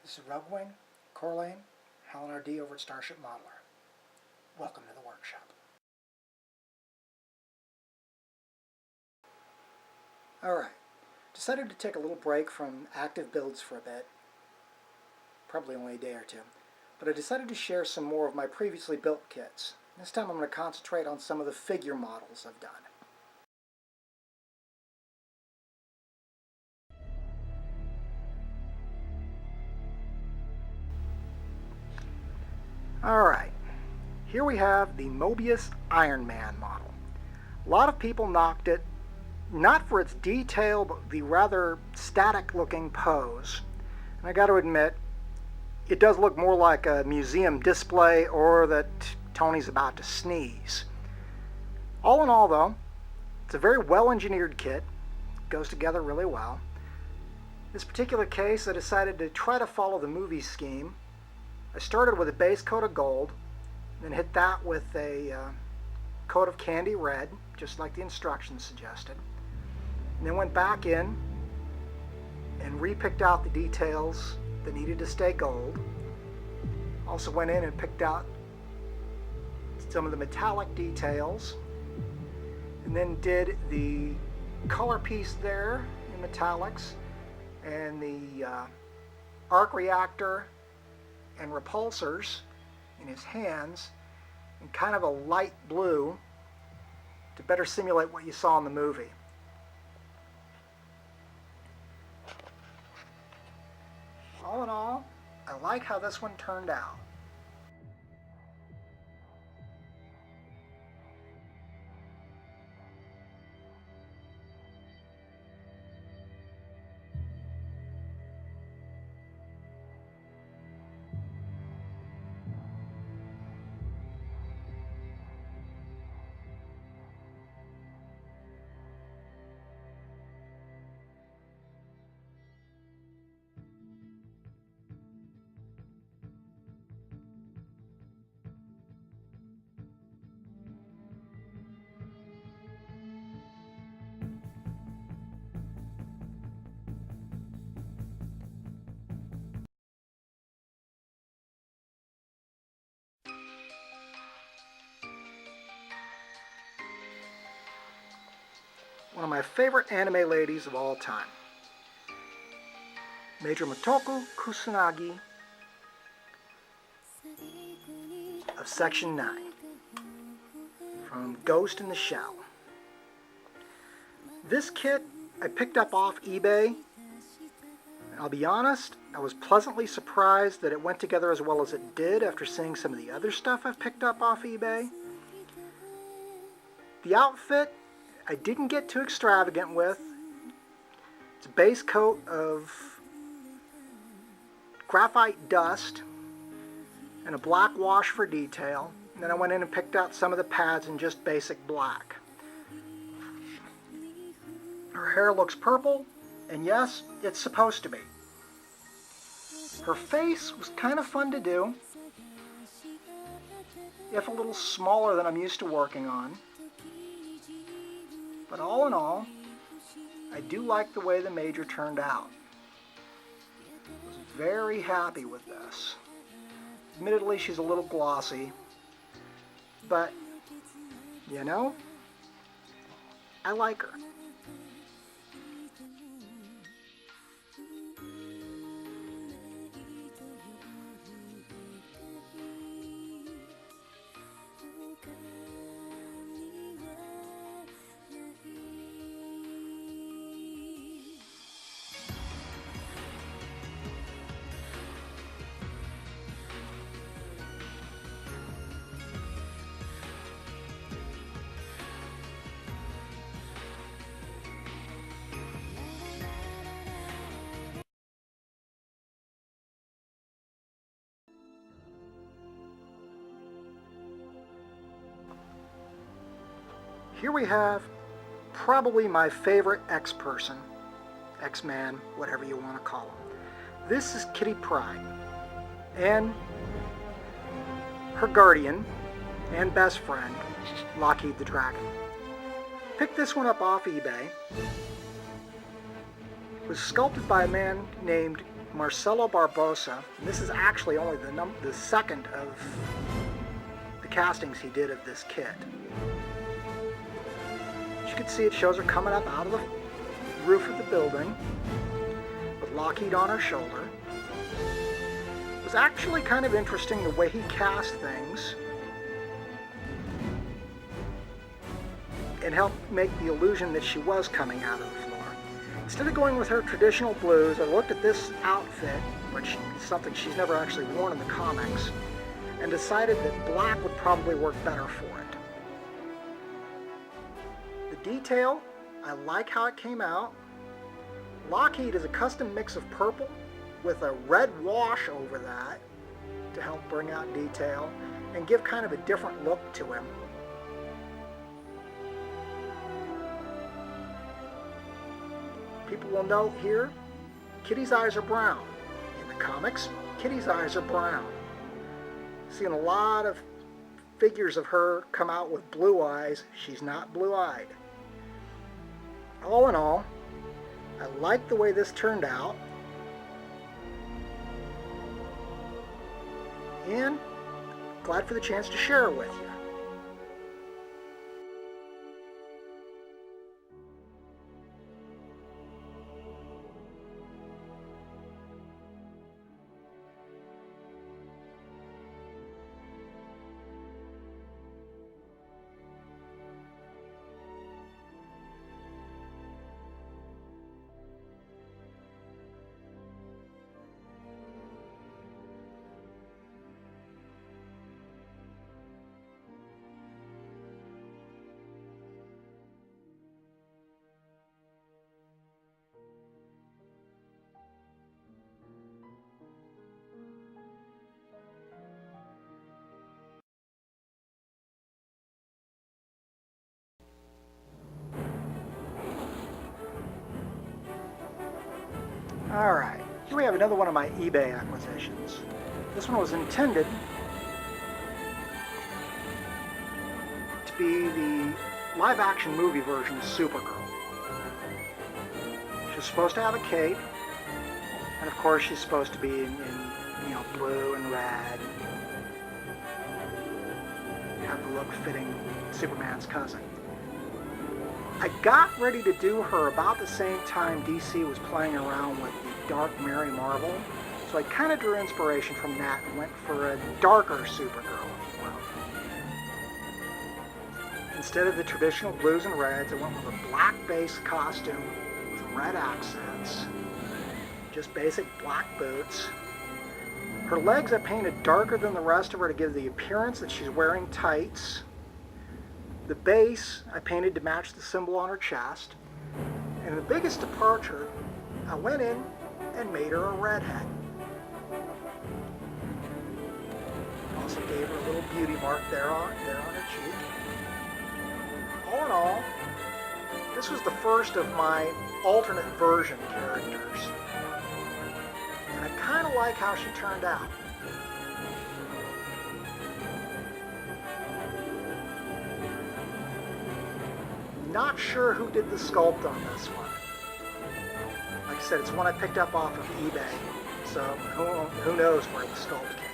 This is Roguewing, Corlane, Helen RD over at Starship Modeler. Welcome to the workshop. Alright, decided to take a little break from active builds for a bit, probably only a day or two, but I decided to share some more of my previously built kits. This time I'm going to concentrate on some of the figure models I've done. Alright, here we have the Magnus Iron Man model. A lot of people knocked it, not for its detail, but the rather static looking pose. And I got to admit, it does look more like a museum display or that Tony's about to sneeze. All in all though, it's a very well engineered kit. It goes together really well. In this particular case, I decided to try to follow the movie scheme. I started with a base coat of gold, then hit that with a coat of candy red, just like the instructions suggested. And then went back in and re-picked out the details that needed to stay gold. Also went in and picked out some of the metallic details, and then did the color piece there in metallics, and the arc reactor and repulsors in his hands in kind of a light blue to better simulate what you saw in the movie. All in all, I like how this one turned out. One of my favorite anime ladies of all time, Major Motoko Kusanagi of Section 9 from Ghost in the Shell. This kit I picked up off eBay, and I'll be honest, I was pleasantly surprised that it went together as well as it did after seeing some of the other stuff I've picked up off eBay. The outfit I didn't get too extravagant with. It's a base coat of graphite dust and a black wash for detail. And then I went in and picked out some of the pads in just basic black. Her hair looks purple, and yes, it's supposed to be. Her face was kind of fun to do, if a little smaller than I'm used to working on. But all in all, I do like the way the Major turned out. I was very happy with this. Admittedly, she's a little glossy, but, you know, I like her. Here we have probably my favorite X-person, X-Man, whatever you want to call him. This is Kitty Pryde, and her guardian and best friend, Lockheed the Dragon. Picked this one up off eBay. It was sculpted by a man named Marcelo Barbosa. And this is actually only the second of the castings he did of this kit. As you can see, it shows her coming up out of the roof of the building with Lockheed on her shoulder. It was actually kind of interesting the way he cast things and helped make the illusion that she was coming out of the floor. Instead of going with her traditional blues, I looked at this outfit, which is something she's never actually worn in the comics, and decided that black would probably work better for it. The detail, I like how it came out. Lockheed is a custom mix of purple with a red wash over that to help bring out detail and give kind of a different look to him. People will note here, Kitty's eyes are brown. In the comics, Kitty's eyes are brown. Seeing a lot of figures of her come out with blue eyes. She's not blue-eyed. All in all, I like the way this turned out. And glad for the chance to share it with you. Alright, here we have another one of my eBay acquisitions. This one was intended to be the live-action movie version of Supergirl. She's supposed to have a cape, and of course she's supposed to be in blue and red. Have the look fitting Superman's cousin. I got ready to do her about the same time DC was playing around with the Dark Mary Marvel, so I kind of drew inspiration from that and went for a darker Supergirl, if you will. Instead of the traditional blues and reds, I went with a black-based costume with red accents, just basic black boots. Her legs I painted darker than the rest of her to give the appearance that she's wearing tights. The base I painted to match the symbol on her chest. And the biggest departure, I went in and made her a redhead. Also gave her a little beauty mark there on her cheek. All in all, this was the first of my alternate version characters. And I kind of like how she turned out. Not sure who did the sculpt on this one. Like I said, it's one I picked up off of eBay, so who knows where the sculpt came